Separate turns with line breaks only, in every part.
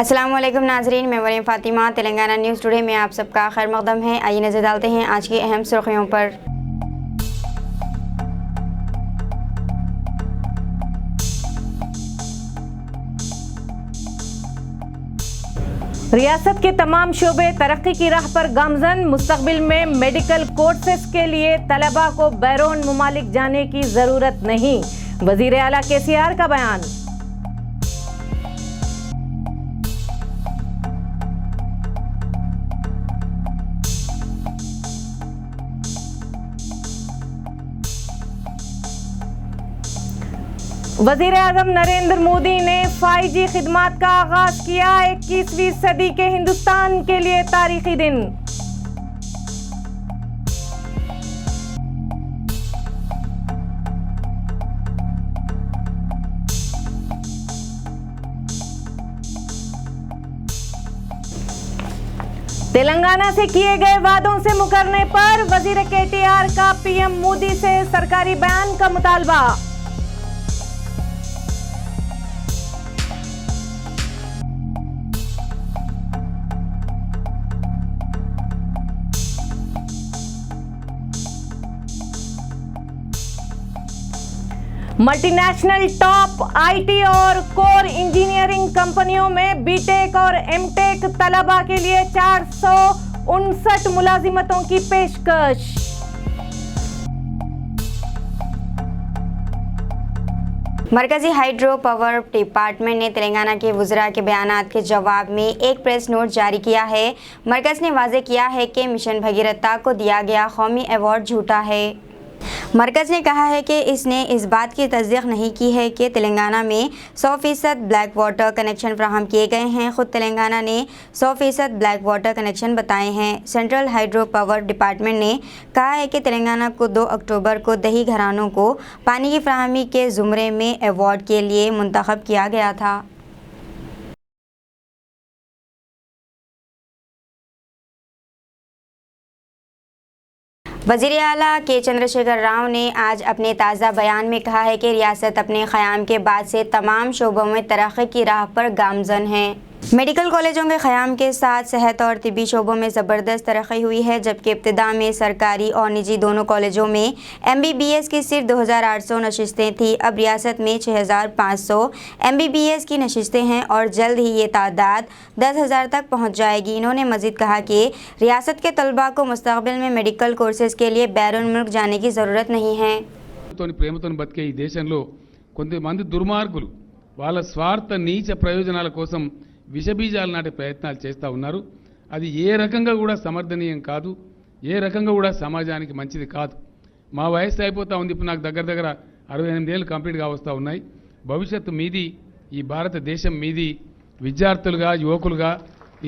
अस्सलाम वालेकुम नाजरीन, मैं मरियम फातिमा। तेलंगाना न्यूज़ टुडे में आप सबका खैर मकदम है। आइए नजर डालते हैं आज की अहम सुर्खियों पर।
रियासत के तमाम शोबे तरक्की की राह पर गामजन। मुस्तकबिल में मेडिकल कोर्सेस के लिए तलबा को बैरून मुमालिक जाने की जरूरत नहीं, वजीर आला केसीआर का बयान। वजीर आजम नरेंद्र मोदी ने 5G खिदमात का आगाज किया। 21वीं सदी के हिंदुस्तान के लिए तारीखी दिन। तेलंगाना से किए गए वादों से मुकरने पर वजीर केटीआर का पीएम मोदी से सरकारी बयान का मुतालबा। मल्टीनेशनल टॉप आईटी और कोर इंजीनियरिंग कंपनियों में बीटेक और एमटेक तलबा के लिए 459 मुलाजिमतों की पेशकश।
मरकजी हाइड्रो पावर डिपार्टमेंट ने तेलंगाना के वज़रा के बयानात के जवाब में एक प्रेस नोट जारी किया है। मरकज़ ने वाज़ेह किया है कि मिशन भगीरथा को दिया गया कौमी अवार्ड झूठा है। मरकज़ ने कहा है कि इसने इस बात की तस्दीक नहीं की है कि तेलंगाना में 100% ब्लैक वाटर कनेक्शन फ्राहम किए गए हैं। ख़ुद तेलंगाना ने 100% ब्लैक वाटर कनेक्शन बताए हैं। सेंट्रल हाइड्रो पावर डिपार्टमेंट ने कहा है कि तेलंगाना को 2 अक्टूबर को दही घरानों को पानी की फ्राहमी के ज़ुमरे में अवार्ड के लिए मुंतखब किया गया था। वज़ीर आला के चंद्रशेखर राव ने आज अपने ताज़ा बयान में कहा है कि रियासत अपने क़याम के बाद से तमाम शोबों में तरक्की की राह पर गामज़न है। मेडिकल कॉलेजों के क़याम के साथ सेहत और तिब्बी शोबों में ज़बरदस्त तरक्की हुई है, जबकि इब्तिदा में सरकारी और निजी दोनों कॉलेजों में MBBS की सिर्फ 2800 नशिस्तें थीं। अब रियासत में 6500 MBBS की नशिस्तें हैं और जल्द ही ये तादाद 10,000 तक पहुँच जाएगी। इन्होंने मज़ीद कहा कि रियासत के तलबा को मुस्तक़बिल में मेडिकल कोर्सेज़ के लिए बैरून मुल्क जाने की ज़रूरत नहीं है।
ప్రేమతో బతికే ఈ దేశంలో కొంతమంది దుర్మార్గులు వాళ్ళ స్వార్థ నీచ ప్రయోజనాల కోసం విషబీజాలు నాటే ప్రయత్నాలు చేస్తూ ఉన్నారు. అది ఏ రకంగా కూడా సమర్థనీయం కాదు, ఏ రకంగా కూడా సమాజానికి మంచిది కాదు. మా వయసు అయిపోతూ ఉంది, ఇప్పుడు నాకు దగ్గర దగ్గర 68 ఏళ్ళు కంప్లీట్గా వస్తూ ఉన్నాయి. భవిష్యత్తు మీది, ఈ భారతదేశం మీది. విద్యార్థులుగా యువకులుగా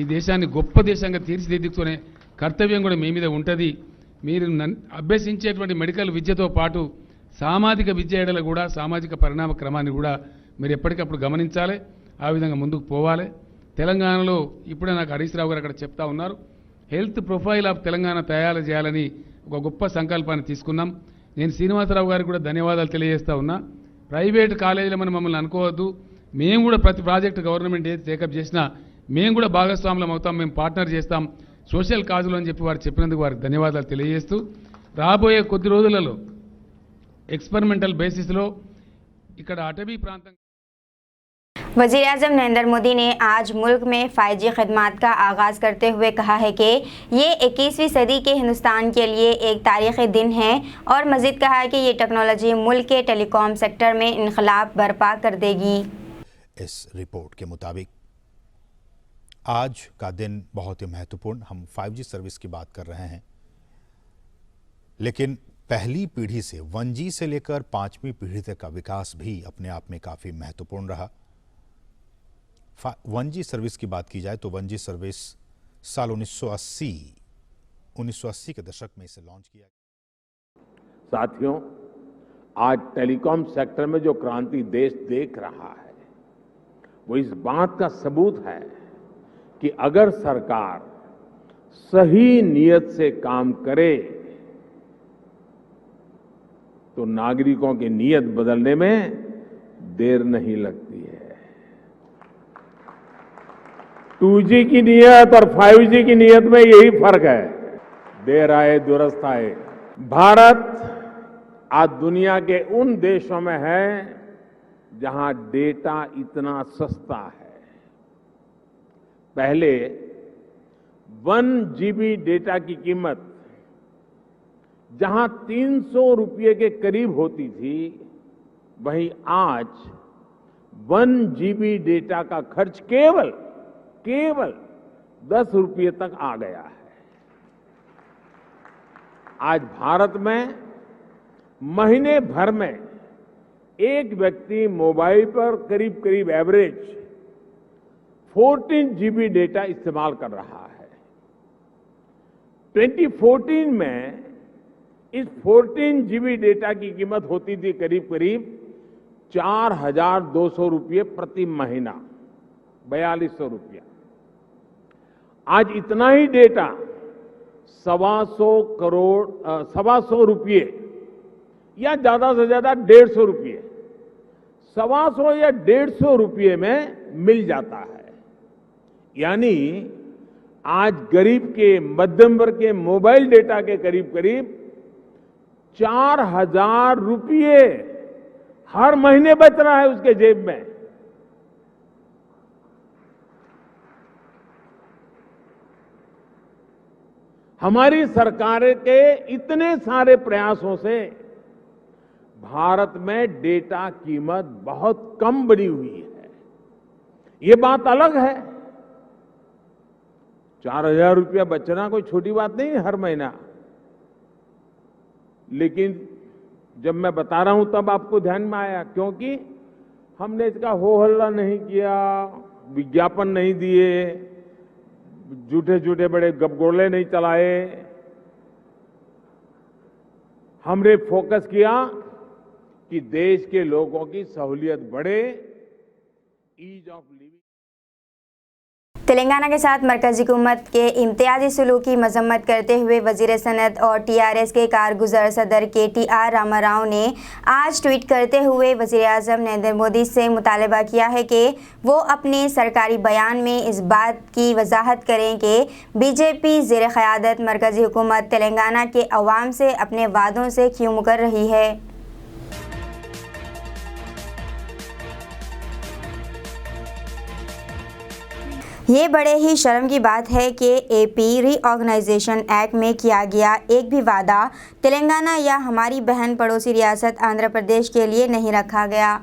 ఈ దేశాన్ని గొప్ప దేశంగా తీర్చిదిద్దుకునే కర్తవ్యం కూడా మీ మీద ఉంటుంది. మీరు అభ్యసించేటువంటి మెడికల్ విద్యతో పాటు సామాజిక విద్య ఎడల కూడా సామాజిక పరిణామ క్రమాన్ని కూడా మీరు ఎప్పటికప్పుడు గమనించాలి, ఆ విధంగా ముందుకు పోవాలి. తెలంగాణలో ఇప్పుడే నాకు హరీష్ రావు గారు అక్కడ చెప్తా ఉన్నారు, హెల్త్ ప్రొఫైల్ ఆఫ్ తెలంగాణ తయారు చేయాలని ఒక గొప్ప సంకల్పాన్ని తీసుకున్నాం. నేను శ్రీనివాసరావు గారికి కూడా ధన్యవాదాలు తెలియజేస్తా ఉన్నా. ప్రైవేట్ కాలేజీలమని మమ్మల్ని అనుకోవద్దు, మేము కూడా ప్రతి ప్రాజెక్టు గవర్నమెంట్ ఏది టేకప్ చేసినా మేము కూడా భాగస్వాములం అవుతాం, మేము పార్ట్నర్ చేస్తాం సోషల్ కాజులు అని చెప్పి వారు చెప్పినందుకు వారికి ధన్యవాదాలు తెలియజేస్తూ, రాబోయే కొద్ది రోజులలో एक्सपेरिमेंटल बेसिस लो इकड़ अटवी प्रांत।
वज़ीर आज़म नरेंद्र मोदी ने आज मुल्क में 5G खिदमात का आगाज़ करते हुए कहा है कि ये 21वीं सदी के हिंदुस्तान के लिए एक तारीख़ी दिन है और मज़ीद कहा है कि ये टेक्नोलॉजी मुल्क के टेलीकॉम सेक्टर में इनकलाब बर्पा कर देगी।
इस रिपोर्ट के मुताबिक आज का दिन बहुत ही महत्वपूर्ण, हम 5G सर्विस की बात कर रहे हैं, लेकिन पहली पीढ़ी से 1G से लेकर 5वीं पीढ़ी तक का विकास भी अपने आप में काफ़ी महत्वपूर्ण रहा। 1G सर्विस की बात की जाए तो 1G सर्विस साल 1980 के दशक में इसे लॉन्च किया।
साथियों, आज टेलीकॉम सेक्टर में जो क्रांति देश देख रहा है वो इस बात का सबूत है कि अगर सरकार सही नीयत से काम करे तो नागरिकों की नीयत बदलने में देर नहीं लगती है। 2G की नियत और 5G की नियत में यही फर्क है। देर आए दुरुस्त आए। भारत आज दुनिया के उन देशों में है जहां डेटा इतना सस्ता है। पहले 1 GB डेटा की कीमत जहां 300 रुपये के करीब होती थी, वहीं आज 1 GB डेटा का खर्च केवल 10 रुपये तक आ गया है। आज भारत में महीने भर में एक व्यक्ति मोबाइल पर करीब एवरेज 14 GB डेटा इस्तेमाल कर रहा है। 2014 में इस 14 GB डेटा की कीमत होती थी करीब 4,200 रुपये प्रति महीना, 4,200 रुपया। आज इतना ही डेटा 125 रुपये या ज्यादा से ज्यादा 150 रुपये, 125 या 150 रुपये में मिल जाता है। यानी आज गरीब के, मध्यम वर्ग के मोबाइल डेटा के करीब 4,000 रुपये हर महीने बच रहा है उसके जेब में। हमारी सरकार के इतने सारे प्रयासों से भारत में डेटा कीमत बहुत कम बढ़ी हुई है। ये बात अलग है, 4,000 रुपया बचना कोई छोटी बात नहीं है हर महीना। लेकिन जब मैं बता रहा हूं तब आपको ध्यान में आया, क्योंकि हमने इसका हो हल्ला नहीं किया, विज्ञापन नहीं दिए, झूठे बड़े गपगोले नहीं चलाए। हमने फोकस किया कि देश के लोगों की सहूलियत बढ़े, ईज ऑफ लिविंग।
तेलंगाना के साथ मरकजी हुकूमत के इम्तियाजी सलूक की मजम्मत करते हुए वजीर सनत और TRS के कारगुजर सदर KTR रामाराव ने आज ट्वीट करते हुए वजीर आज़म नरेंद्र मोदी से मुतालबा किया है कि वो अपने सरकारी बयान में इस बात की वजाहत करें कि BJP ज़ेर क़यादत मरकजी हुकूमत तेलंगाना के अवाम से अपने वादों से क्यों मुकर रही है। ये बड़े ही शर्म की बात है कि AP रीऑर्गेनाइजेशन एक्ट में किया गया एक भी वादा तेलंगाना या हमारी बहन पड़ोसी रियासत आंध्र प्रदेश के लिए नहीं रखा गया।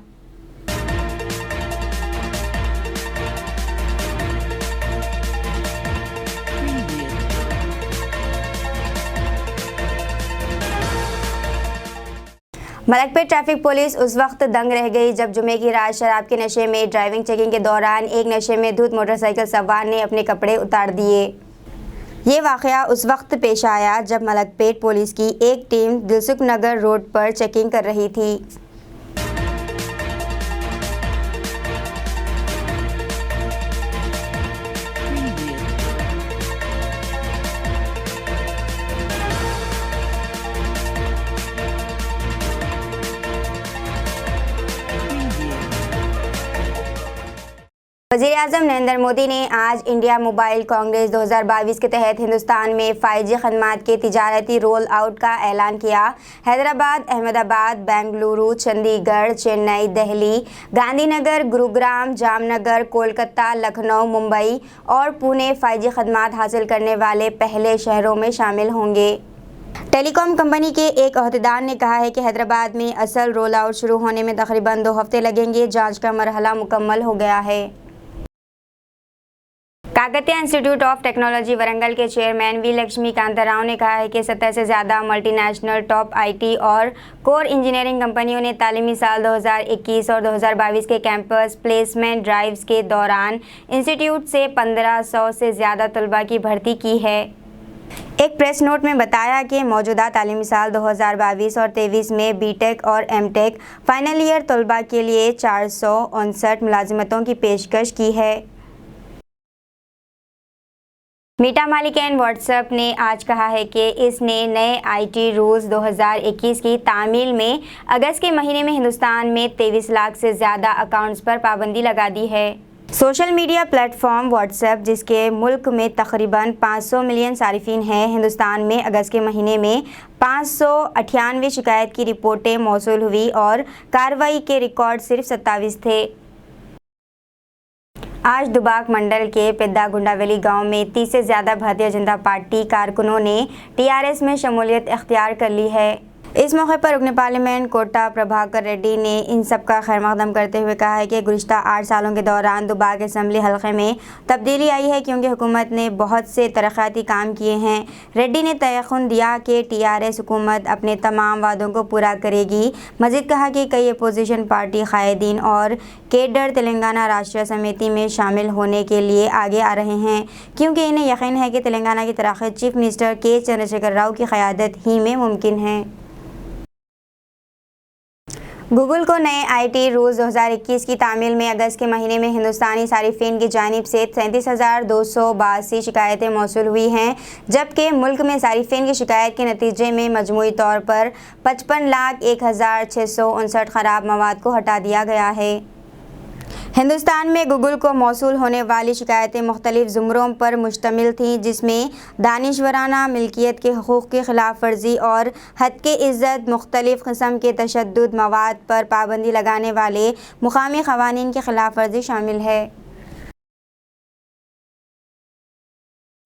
मलकपेट ट्रैफिक पुलिस उस वक्त दंग रह गई जब जुमे की रात शराब के नशे में ड्राइविंग चेकिंग के दौरान एक नशे में धुत मोटरसाइकिल सवार ने अपने कपड़े उतार दिए। ये वाक़या उस वक्त पेश आया जब मलकपेट पुलिस की एक टीम दिलसुख नगर रोड पर चेकिंग कर रही थी। वज़ीर आज़म नरेंद्र मोदी ने आज इंडिया मोबाइल कांग्रेस 2022 के तहत हिंदुस्तान में 5G खदमात के तिजारती रोल आउट का ऐलान किया। हैदराबाद, अहमदाबाद, बेंगलुरु, चंडीगढ़, चेन्नई, दिल्ली, गांधीनगर, गुरुग्राम, जामनगर, कोलकाता, लखनऊ, मुंबई और पुणे 5G खदमात हासिल करने वाले पहले शहरों में शामिल होंगे। टेलीकॉम कंपनी के एक अहदेदार ने कहा है कि हैदराबाद में असल रोल आउट शुरू होने में तकरीबन 2 हफ्ते लगेंगे। जांच का मरहला मुकम्मल हो गया है। Kakatiya institute of technology Warangal के चेयरमैन वी लक्ष्मी कांता राव ने कहा है कि 70 से ज़्यादा मल्टीनेशनल टॉप IT और कोर इंजीनियरिंग कंपनियों ने तालीमी साल 2021 और 2022 के कैंपस प्लेसमेंट ड्राइव्स के दौरान इंस्टीट्यूट से 1500 से ज़्यादा तलबा की भर्ती की है। एक प्रेस नोट में बताया कि मौजूदा तालीमी साल 2022 और 23 में BTech और MTech फाइनल ईयर तलबा के लिए 459 मुलाजिमतों की पेशकश की है। मीटा मालिकान व्हाट्सएप ने आज कहा है कि इसने नए IT रूल्स 2021 की तामील में अगस्त के महीने में हिंदुस्तान में 23 लाख से ज़्यादा अकाउंट्स पर पाबंदी लगा दी है। सोशल मीडिया प्लेटफॉर्म व्हाट्सएप, जिसके मुल्क में तकरीबन 500 मिलियन सारिफिन हैं, हिंदुस्तान में अगस्त के महीने में 598 शिकायत की रिपोर्टें मौसूल हुई और कार्रवाई के रिकॉर्ड सिर्फ 27 थे। आज दुबाक मंडल के पेद्दा गुंडावेली गांव में 30 से ज़्यादा भारतीय जनता पार्टी कारकुनों ने टीआरएस में शमूलियत इख्तियार कर ली है। इस मौके पर रुकन पार्लियामेंट कोटा प्रभाकर रेड्डी ने इन सब का खैर मकदम करते हुए कहा है कि गुज़िश्ता 8 सालों के दौरान दुबाक असम्बली हल्के में तब्दीली आई है क्योंकि हुकूमत ने बहुत से तरक्याती काम किए हैं। रेड्डी ने तयक़ुन दिया कि टीआरएस हुकूमत अपने तमाम वादों को पूरा करेगी। मज़ीद कहा कि कई अपोजिशन पार्टी कायदीन और केडर तेलंगाना राष्ट्रीय समिति में शामिल होने के लिए आगे आ रहे हैं क्योंकि इन्हें यकीन है कि तेलंगाना की तरक्की चीफ मिनिस्टर के चंद्रशेखर राव की क़यादत ही में मुमकिन है। गूगल को नए आईटी रूल्स 2021 की तामील में अगस्त के महीने में हिंदुस्तानी सारिफिन की जानिब से 37,282 शिकायतें मौसूल हुई हैं, जबकि मुल्क में सारिफिन की शिकायत के नतीजे में मजमूई तौर पर 55,01,659 ख़राब मवाद को हटा दिया गया है। हिंदुस्तान में गूगल को मौसूल होने वाली शिकायतें मुख्तलिफ ज़ुमरों पर मुश्तमिल थीं, जिसमें दानिशवराना मिल्कियत के हकूक़ की खिलाफ वर्जी और हद के इज़्ज़त, मुख्तलिफ किस्म के तशद्दुद मवाद पर पाबंदी लगाने वाले मुकामी क़वानीन की खिलाफ वर्जी शामिल है।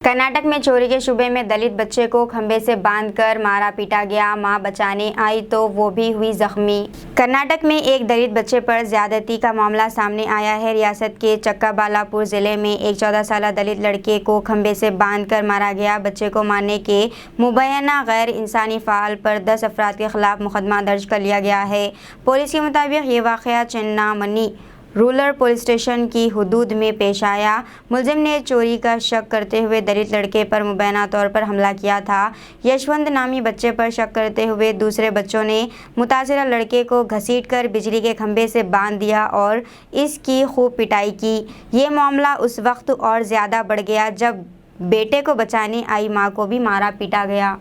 कर्नाटक में चोरी के शुबे में दलित बच्चे को खंभे से बांधकर मारा पीटा गया। मां बचाने आई तो वो भी हुई जख्मी। कर्नाटक में एक दलित बच्चे पर ज्यादती का मामला सामने आया है। रियासत के चक्काबालापुर जिले में एक 14 साल दलित लड़के को खंभे से बांधकर मारा गया। बच्चे को मारने के मुबैना गैर इंसानी फ़ाल पर 10 अफराद के खिलाफ मुकदमा दर्ज कर लिया गया है। पुलिस के मुताबिक ये वाक़या चेन्नामनी रूरल पुलिस स्टेशन की हुदूद में पेश आया। मुलजिम ने चोरी का शक करते हुए दलित लड़के पर मुबैना तौर पर हमला किया था। यशवंत नामी बच्चे पर शक करते हुए दूसरे बच्चों ने मुतासिरा लड़के को घसीटकर बिजली के खंभे से बांध दिया और इसकी खूब पिटाई की। ये मामला उस वक्त और ज़्यादा बढ़ गया जब बेटे को बचाने आई मां को भी मारा पीटा गया।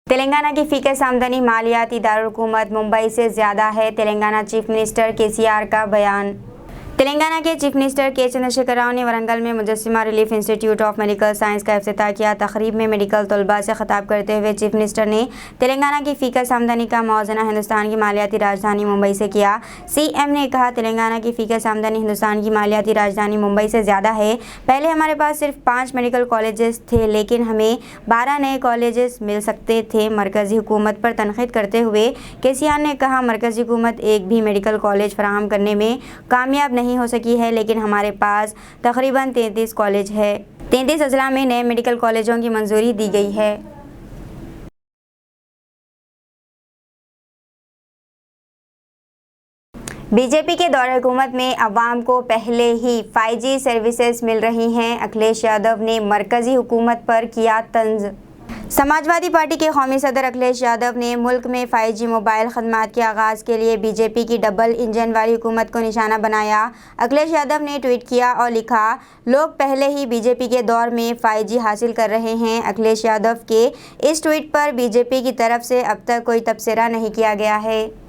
तेलंगाना की फीकस आमदनी मालियाती दारुलहुकूमत मुंबई से ज़्यादा है। तेलंगाना चीफ मिनिस्टर केसीआर का बयान। तेलंगाना के चीफ मिनिस्टर के चंद्रशेखर राव ने वरंगल में मुजस्सिमा relief institute of medical science का इफ्तिताह किया। तकरीब में मेडिकल तलबा से खिताब करते हुए चीफ मिनिस्टर ने तेलंगाना की फीकस आमदनी का मौज़ना हिंदुस्तान की मालियाती राजधानी मुंबई से किया। सीएम ने कहा, तेलंगाना की फीकस आमदनी हिंदुस्तान की मालियाती राजधानी मुंबई से ज़्यादा है। पहले हमारे पास सिर्फ 5 मेडिकल कॉलेजेस थे, लेकिन हमें 12 नए कॉलेजेस मिल सकते थे। मरकज़ी हुकूमत पर तनकीद करते हुए केसीआर ने कहा, मरकज़ी हुकूमत एक भी मेडिकल कॉलेज फराहम करने में कामयाब नहीं हो सकी है, लेकिन हमारे पास तकरीबन 33 कॉलेज है। 33 अजला में नए मेडिकल कॉलेजों की मंजूरी दी गई है। बीजेपी के दौरे हुकूमत में अवाम को पहले ही 5G सर्विसेज मिल रही हैं। अखिलेश यादव ने मरकज़ी हुकूमत पर किया तंज। समाजवादी पार्टी के कौमी सदर अखिलेश यादव ने मुल्क में 5G मोबाइल खदमात के आगाज़ के लिए बीजेपी की डबल इंजन वाली हुकूमत को निशाना बनाया। अखिलेश यादव ने ट्वीट किया और लिखा, लोग पहले ही बीजेपी के दौर में 5G हासिल कर रहे हैं। अखिलेश यादव के इस ट्वीट पर बीजेपी की तरफ से अब तक कोई तबसरा नहीं किया गया है।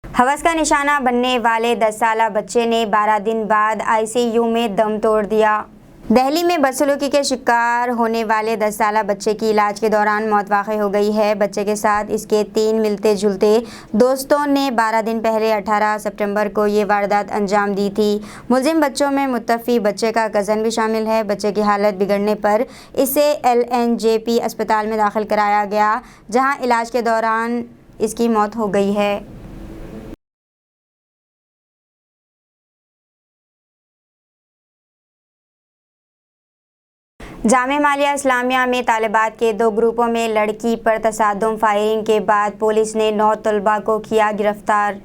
हवस का निशाना बनने वाले 10 साला बच्चे ने 12 दिन बाद आईसीयू में दम तोड़ दिया। दिल्ली में बदसलूकी के शिकार होने वाले 10 साला बच्चे की इलाज के दौरान मौत वाक़ई हो गई है। बच्चे के साथ इसके 3 मिलते जुलते दोस्तों ने 12 दिन पहले 18 सितंबर को ये वारदात अंजाम दी थी। मुलजिम बच्चों में मुत्तफ़ी बच्चे का कज़न भी शामिल है। बच्चे की हालत बिगड़ने पर इसे LNJP अस्पताल में दाखिल कराया गया, जहां इलाज के दौरान इसकी मौत हो गई है। जामे मालिया इस्लामिया में तालिबात के 2 ग्रुपों में लड़की पर तसादुम फायरिंग के बाद पुलिस ने 9 तलबा को किया गिरफ्तार।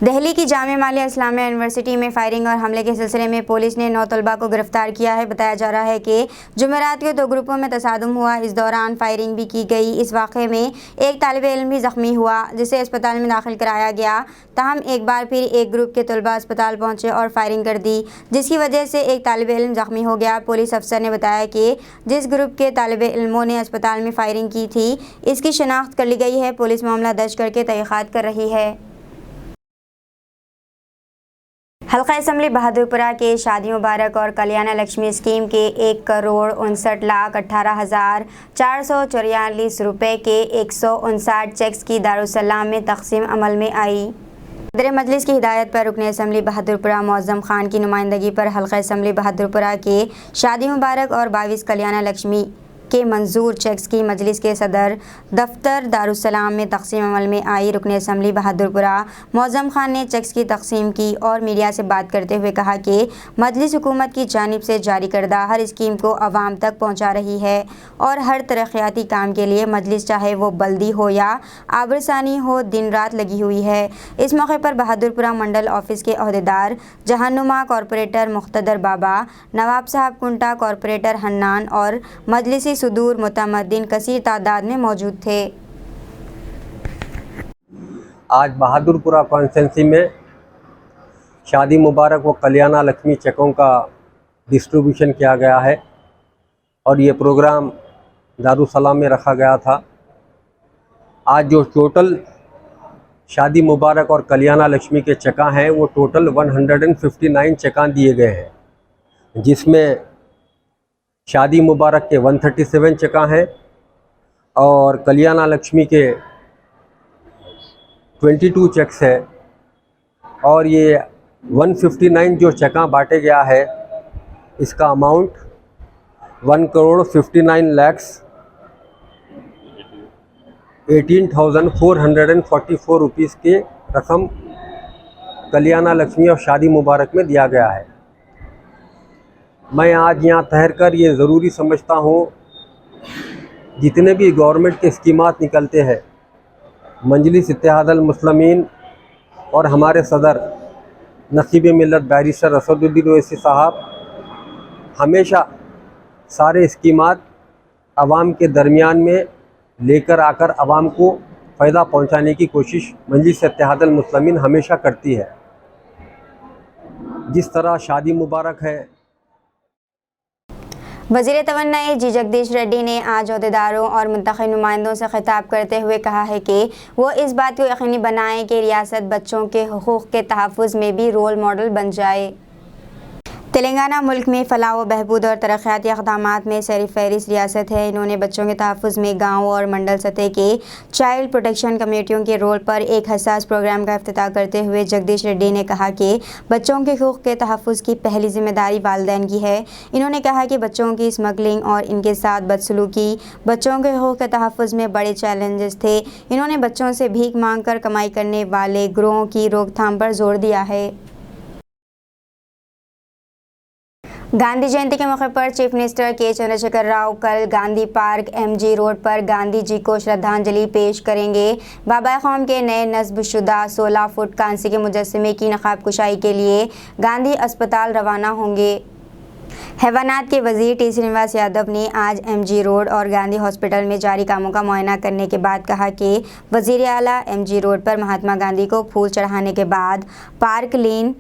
दिल्ली की जामिया मिलिया इस्लामिया यूनिवर्सिटी में फायरिंग और हमले के सिलसिले में पुलिस ने 9 तलबा को गिरफ्तार किया है। बताया जा रहा है कि जुमेरात को 2 ग्रुपों में तसादुम हुआ। इस दौरान फायरिंग भी की गई। इस वाक़े में एक तालिब इल्म भी ज़ख्मी हुआ, जिसे अस्पताल में दाखिल कराया गया। ताहम एक बार फिर एक ग्रुप के तलबा अस्पताल पहुंचे और फायरिंग कर दी, जिसकी वजह से एक तालिब इल्म ज़ख्मी हो गया। पुलिस अफसर ने बताया कि जिस ग्रुप के तालिब इल्मों ने अस्पताल में फायरिंग की थी, इसकी शनाख्त कर ली गई है। पुलिस मामला दर्ज करके तहक़ीक़ात कर रही है। हल्का असम्बली बहादुरपुरा के शादी मुबारक और कल्याण लक्ष्मी स्कीम के 1,59,18,444 रुपये के 159 चेक्स की दारुसलाम में तकसीम अमल में आई। सदर मजलिस की हिदायत पर रुकन असम्बली बहादुरपुरा मौज़म खान की नुमाइंदगी पर हल्का असम्बली बहादुरपुरा के शादी मुबारक और 22 कल्याण लक्ष्मी के मंजूर चेक्स की मजलिस के सदर दफ्तर दारुसलाम में तकसीम अमल में आई। रुकन असम्बली बहादुरपुरा मौज़म खान ने चेक्स की तकसीम की और मीडिया से बात करते हुए कहा कि मजलिस हुकूमत की जानिब से जारी करदा हर स्कीम को आवाम तक पहुँचा रही है और हर तरक्याती काम के लिए मजलिस चाहे वो बल्दी हो या आबरसानी हो, दिन रात लगी हुई है। इस मौके पर बहादुरपुरा मंडल ऑफिस के अहदेदार जहानुमा, कॉरपोरेटर मुख्तदर बाबा, नवाब साहब कुंटा, कॉरपोरेटर हन्नान और मजलिसी सुदूर मुतमद्दिन कसीर तादाद में मौजूद थे।
आज बहादुरपुरा कॉन्स्टिट्यूंसी में शादी मुबारक व कल्याण लक्ष्मी चेकों का डिस्ट्रीब्यूशन किया गया है और ये प्रोग्राम दारुसलाम में रखा गया था। आज जो टोटल शादी मुबारक और कल्याण लक्ष्मी के चेका हैं वो टोटल 159 चेका दिए गए हैं, जिसमें शादी मुबारक के 137 चेका हैं और कल्याण लक्ष्मी के 22 चेक्स है। और ये 159 जो चेका बांटे गया है, इसका अमाउंट 1,59,18,444 रुपीज़ के रकम कल्याण लक्ष्मी और शादी मुबारक में दिया गया है। मैं आज यहाँ ठहर कर ये ज़रूरी समझता हूँ, जितने भी गवर्नमेंट के स्कीमात निकलते हैं, मजलिस इत्तेहादुल मुस्लिमीन और हमारे सदर नसीब मिल्लत बैरिस्टर असदुद्दीन ओवैसी साहब हमेशा सारे स्कीमात आवाम के दरमियान में लेकर आकर आवाम को फ़ायदा पहुँचाने की कोशिश मजलिस इत्तेहादुल मुस्लिमीन हमेशा करती है। जिस तरह शादी मुबारक है,
वज़ीर तवन्नाई जी जगदीश रेड्डी ने आज अहदेदारों और मुंतखब नुमाइंदों से खिताब करते हुए कहा है कि वो इस बात को यकीनी बनाएं कि रियासत बच्चों के हुकूक़ के तहफ़्फ़ुज़ में भी रोल मॉडल बन जाए। तेलंगाना मुल्क में फलाह व बहबूद और तरक्याती इक़दामात में सर फ़हरिस्त रियासत है। इन्होंने बच्चों के तहफ़्फ़ुज़ में गाँव और मंडल सतह के चाइल्ड प्रोटेक्शन कमेटियों के रोल पर एक हसास प्रोग्राम का इफ्तिताह करते हुए जगदीश रेड्डी ने कहा कि बच्चों के हुकूक़ के तहफ़्फ़ुज़ की पहली ज़िम्मेदारी वालिदैन की है। इन्होंने कहा कि बच्चों की स्मगलिंग और इनके साथ बदसलूकी बच्चों के हुकूक़ के तहफ़्फ़ुज़ में बड़े चैलेंजेस थे। इन्होंने बच्चों से भीख मांग कर कमाई करने वाले गिरोहों की रोकथाम पर जोर दिया है। गांधी जयंती के मौके पर चीफ मिनिस्टर के चंद्रशेखर राव कल गांधी पार्क MG रोड पर गांधी जी को श्रद्धांजलि पेश करेंगे। बाबा कौम के नए नस्बशुदा 16 फुट कांसे के मुजस्समे की नकाब कुशाई के लिए गांधी अस्पताल रवाना होंगे। हैवानात के वज़ीर T श्रीनिवास यादव ने आज MG रोड और गांधी हॉस्पिटल में जारी कामों का मुआयना करने के बाद कहा कि वज़ीर आला MG रोड पर महात्मा गांधी को फूल चढ़ाने के बाद पार्क लेन,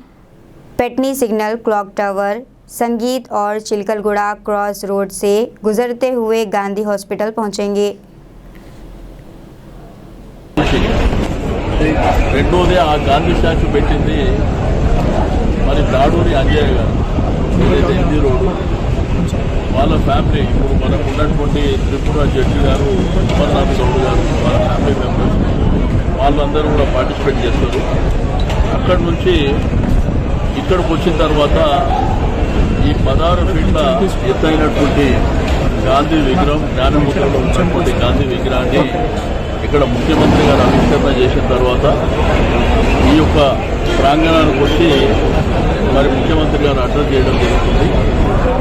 पेटनी सिग्नल, क्लॉक टावर, संगीत और चिलकलगुड़ा क्रॉस रोड से गुजरते हुए गांधी हॉस्पिटल पहुंचेंगे।
రెండోది ఆ గాంధీ స్టాచ్యూ పెట్టింది మరి దాడూరి అంజయ్య గారు ఏదైతే MG రోడ్ వాళ్ళ ఫ్యామిలీ, ఇప్పుడు మనకు ఉన్నటువంటి త్రిపుర జడ్జి గారు, అమర్నాథ్ గౌడ్ గారు, వాళ్ళ ఫ్యామిలీ మెంబర్స్ వాళ్ళందరూ కూడా పార్టిసిపేట్ చేస్తారు. అక్కడి నుంచి ఇక్కడికి వచ్చిన తర్వాత ఈ 16 ఫీట్ల ఎత్తైనటువంటి గాంధీ విగ్రహం, జ్ఞానముద్రలో ఉన్నటువంటి గాంధీ విగ్రహాన్ని ఇక్కడ ముఖ్యమంత్రి గారు ఆవిష్కరణ చేసిన తర్వాత ఈ యొక్క ప్రాంగణానికి వచ్చి మరి ముఖ్యమంత్రి గారు అడ్రస్ చేయడం జరుగుతుంది.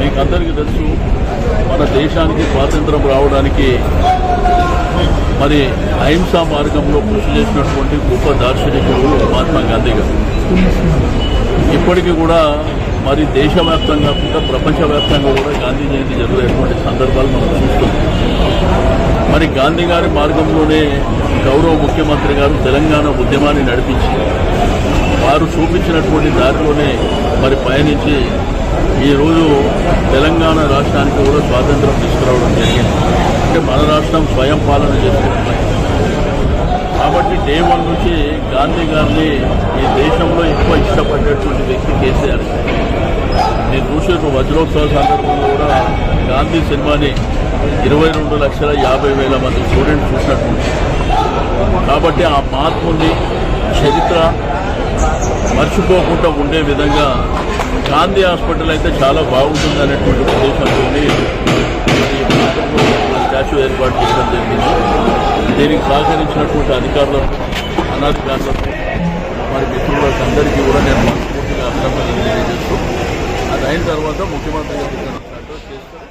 మీకు అందరికీ తెలుసు, మన దేశానికి స్వాతంత్రం రావడానికి మరి అహింసా మార్గంలో కృషి చేసినటువంటి గొప్ప దార్శనికుడు మహాత్మా గాంధీ గారు. ఇప్పటికీ కూడా మరి దేశవ్యాప్తంగా కూడా ప్రపంచవ్యాప్తంగా కూడా గాంధీ జయంతి జరిగేటువంటి సందర్భాలు మనం చూస్తున్నాం. మరి గాంధీ గారి మార్గంలోనే గౌరవ ముఖ్యమంత్రి గారు తెలంగాణ ఉద్యమాన్ని నడిపించి వారు చూపించినటువంటి దారిలోనే మరి పయనించి ఈరోజు తెలంగాణ రాష్ట్రానికి కూడా స్వాతంత్రం తీసుకురావడం జరిగింది. అంటే మన రాష్ట్రం స్వయం పాలన చేసుకుంటుంది. కాబట్టి డే 1 నుంచి గాంధీ గారిని ఈ దేశంలో ఎక్కువ ఇష్టపడేటువంటి వ్యక్తి కేసీఆర్. నేను చూసే వజ్రోత్సవ సందర్భంలో కూడా గాంధీ సినిమాని 22,50,000 మంది స్టూడెంట్స్ చూసినట్టుంది. కాబట్టి ఆ మహాత్ముని చరిత్ర మర్చిపోకుండా ఉండే విధంగా గాంధీ హాస్పిటల్ అయితే చాలా బాగుంటుంది అనేటువంటి ఉద్దేశంతో స్టాచ్యూ ఏర్పాటు చేయడం జరిగింది. దీనికి సహకరించినటువంటి అధికారులకు, అనధికారులకు, మరి మిత్రులకు అందరికీ కూడా నేను మనస్ఫూర్తిగా అభినందనలు తెలియజేస్తూ అది అయిన తర్వాత ముఖ్యమంత్రి గారికి అడ్రస్ చేస్తారు.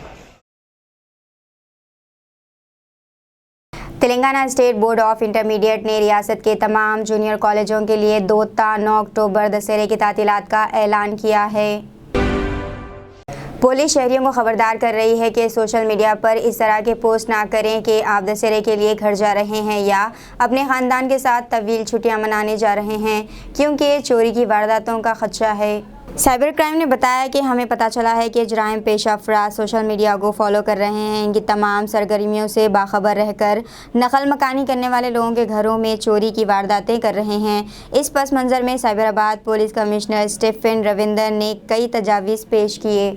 Telangana state board of intermediate ने रियासत के तमाम जूनियर कॉलेजों के लिए 2 ता 9 अक्टूबर दशहरे की तातीलात का ऐलान किया है। पुलिस शहरियों को खबरदार कर रही है कि सोशल मीडिया पर इस तरह के पोस्ट ना करें कि आप दशहरे के लिए घर जा रहे हैं या अपने ख़ानदान के साथ तवील छुट्टियां मनाने जा रहे हैं, क्योंकि चोरी की वारदातों का खदशा है। साइबर क्राइम ने बताया कि हमें पता चला है कि जराइम पेश अफराद सोशल मीडिया को फॉलो कर रहे हैं। इनकी तमाम सरगर्मियों से बाखबर रहकर नकल मकानी करने वाले लोगों के घरों में चोरी की वारदातें कर रहे हैं। इस पस मंज़र में साइबराबाद पुलिस कमिश्नर स्टीफन रविंदर ने कई तजावीज़ पेश किए।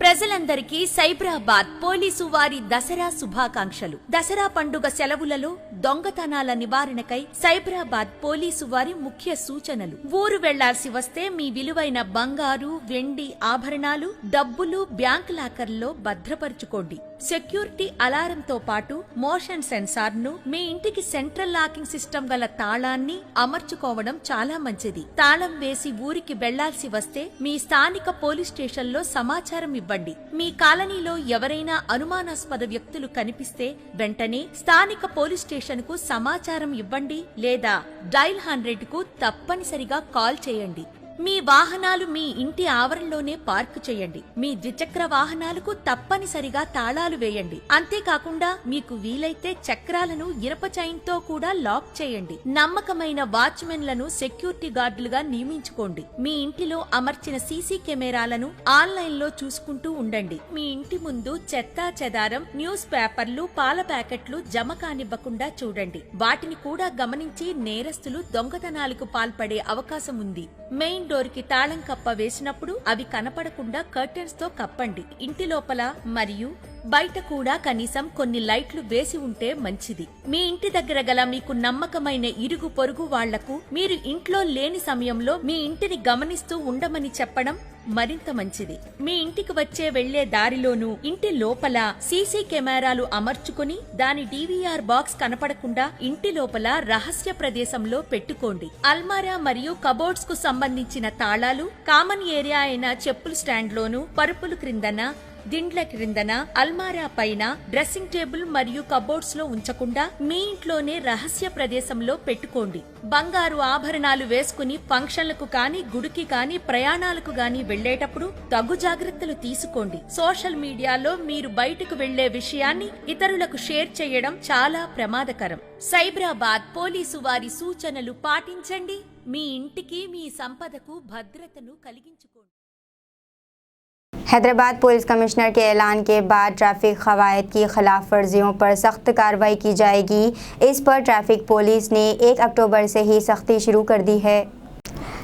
ప్రజలందరికీ సైబరాబాద్ పోలీసు వారి దసరా శుభాకాంక్షలు. దసరా పండుగ సెలవులలో దొంగతనాల నివారణకై సైబరాబాద్ పోలీసు వారి ముఖ్య సూచనలు. ఊరు వెళ్లాల్సి వస్తే మీ విలువైన బంగారు, వెండి ఆభరణాలు, డబ్బులు బ్యాంక్ లాకర్లో భద్రపరుచుకోండి. సెక్యూరిటీ అలారంతో పాటు మోషన్ సెన్సార్ ను, మీ ఇంటికి సెంట్రల్ లాకింగ్ సిస్టమ్ గల తాళాన్ని అమర్చుకోవడం చాలా మంచిది. తాళం వేసి ఊరికి వెళ్లాల్సి వస్తే మీ స్థానిక పోలీస్ స్టేషన్లో సమాచారం ఇవ్వండి. మీ కాలనీలో ఎవరైనా అనుమానాస్పద వ్యక్తులు కనిపిస్తే వెంటనే స్థానిక పోలీస్ స్టేషన్ కు సమాచారం ఇవ్వండి లేదా డైల్ 100 కు తప్పనిసరిగా కాల్ చేయండి. మీ వాహనాలు మీ ఇంటి ఆవరణలోనే పార్కు చేయండి. మీ ద్విచక్ర వాహనాలకు తప్పనిసరిగా తాళాలు వేయండి. అంతేకాకుండా మీకు వీలైతే చక్రాలను ఇనప చైన్తో కూడా లాక్ చేయండి. నమ్మకమైన వాచ్మెన్లను సెక్యూరిటీ గార్డులుగా నియమించుకోండి. మీ ఇంటిలో అమర్చిన సీసీ కెమెరాలను ఆన్లైన్ లో చూసుకుంటూ ఉండండి. మీ ఇంటి ముందు చెత్తా చెదారం, న్యూస్ పేపర్లు, పాల ప్యాకెట్లు జమ కానివ్వకుండా చూడండి. వాటిని కూడా గమనించి నేరస్తులు దొంగతనాలకు పాల్పడే అవకాశం ఉంది. మెయిన్ డోర్ కి తాళం కప్ప వేసినప్పుడు అవి కనపడకుండా కర్టెన్స్ తో కప్పండి. ఇంటి లోపల మరియు బయట కూడా కనీసం కొన్ని లైట్లు వేసి ఉంటే మంచిది. మీ ఇంటి దగ్గర గల మీకు నమ్మకమైన ఇరుగు పొరుగు వాళ్లకు మీరు ఇంట్లో లేని సమయంలో మీ ఇంటిని గమనిస్తూ ఉండమని చెప్పడం మరింత మంచిది. మీ ఇంటికి వచ్చే వెళ్లే దారిలోనూ ఇంటి లోపల సీసీ కెమెరాలు అమర్చుకుని దాని DVR బాక్స్ కనపడకుండా ఇంటి లోపల రహస్య ప్రదేశంలో పెట్టుకోండి. అల్మారా మరియు కబోర్డ్స్ కు సంబంధించిన తాళాలు కామన్ ఏరియా అయిన చెప్పుల స్టాండ్ లోను, పరుపులు క్రిందన, దిండ్ల క్రిందన, అల్మారా పైన, డ్రెస్సింగ్ టేబుల్ మరియు కబోర్డ్స్ లో ఉంచకుండా మీ ఇంట్లోనే రహస్య ప్రదేశంలో పెట్టుకోండి. బంగారు ఆభరణాలు వేసుకుని ఫంక్షన్లకు కాని, గుడికి కాని, ప్రయాణాలకు గాని వెళ్లేటప్పుడు తగు జాగ్రత్తలు తీసుకోండి. సోషల్ మీడియాలో మీరు బయటకు వెళ్లే విషయాన్ని ఇతరులకు షేర్ చేయడం చాలా ప్రమాదకరం. సైబరాబాద్ పోలీసు వారి సూచనలు పాటించండి. మీ ఇంటికి, మీ సంపదకు భద్రతను కలిగించుకోండి.
हैदराबाद पुलिस कमिश्नर के ऐलान के बाद ट्रैफिक कवायद की खिलाफ वर्जियों पर सख्त कार्रवाई की जाएगी। इस पर ट्रैफिक पुलिस ने 1 अक्टूबर से ही सख्ती शुरू कर दी है।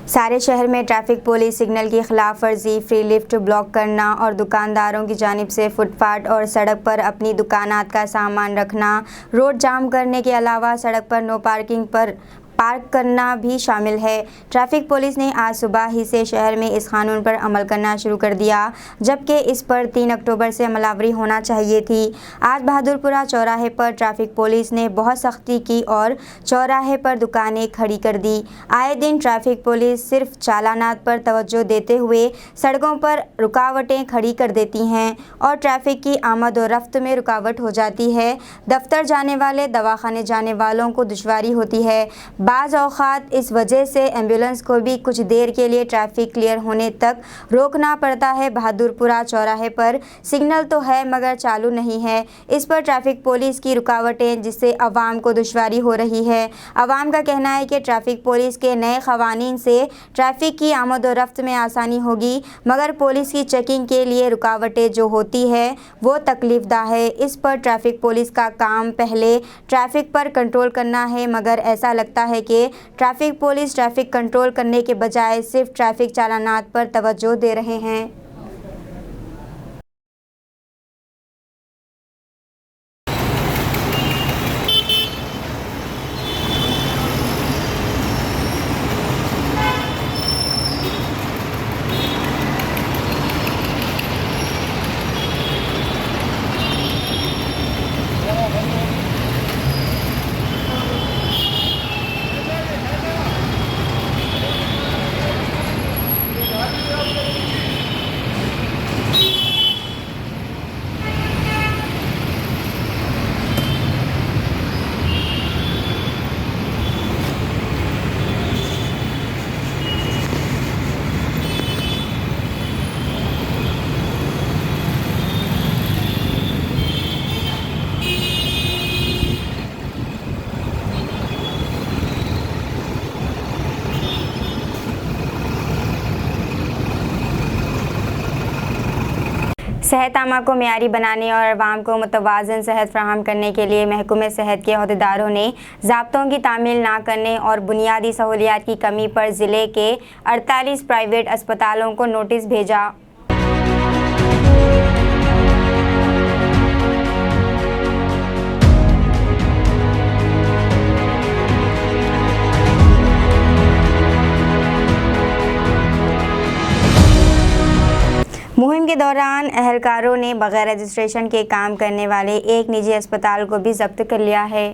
सारे शहर में ट्रैफिक पुलिस सिग्नल की खिलाफ वर्जी, फ्री लिफ्ट ब्लॉक करना और दुकानदारों की जानिब से फुटपाथ और सड़क पर अपनी दुकानात का सामान रखना, रोड जाम करने के अलावा सड़क पर नो पार्किंग पर पार्क करना भी शामिल है। ट्रैफिक पुलिस ने आज सुबह ही से शहर में इस कानून पर अमल करना शुरू कर दिया, जबकि इस पर 3 अक्टूबर से अमलावरी होना चाहिए थी। आज बहादुरपुरा चौराहे पर ट्रैफिक पुलिस ने बहुत सख्ती की और चौराहे पर दुकानें खड़ी कर दी। आए दिन ट्रैफिक पुलिस सिर्फ चालानात पर तवज्जो देते हुए सड़कों पर रुकावटें खड़ी कर देती हैं और ट्रैफिक की आमद और रफ्त में रुकावट हो जाती है। दफ्तर जाने वाले, दवाखाने जाने वालों को दुश्वारी होती है। बाज़ औक़ात इस वजह से एम्बुलेंस को भी कुछ देर के लिए ट्रैफिक क्लियर होने तक रोकना पड़ता है। बहादुरपुरा चौराहे पर सिग्नल तो है मगर चालू नहीं है। इस पर ट्रैफिक पुलिस की रुकावटें, जिससे आवाम को दुश्वारी हो रही है। आवाम का कहना है कि ट्रैफिक पुलिस के नए क़वानीन से ट्रैफिक की आमद और रफ्त में आसानी होगी, मगर पुलिस की चेकिंग के लिए रुकावटें जो होती है वो तकलीफदा है। इस पर ट्रैफिक पुलिस का काम पहले ट्रैफिक पर कंट्रोल करना है, मगर ऐसा लगता है कि ट्रैफिक पुलिस ट्रैफिक कंट्रोल करने के बजाय सिर्फ ट्रैफिक चालानात पर तवज्जो दे रहे हैं। सेहत आमा को मियारी बनाने और अवाम को मुतवाज़न सेहत फराहम करने के लिए महकमे सेहत के अहदेदारों ने ज़ाब्तों की तामील ना करने और बुनियादी सहूलियात की कमी पर ज़िले के 48 प्राइवेट अस्पतालों को नोटिस भेजा। मुहिम के दौरान एहलकारों ने बगैर रजिस्ट्रेशन के काम करने वाले एक निजी अस्पताल को भी जब्त कर लिया है।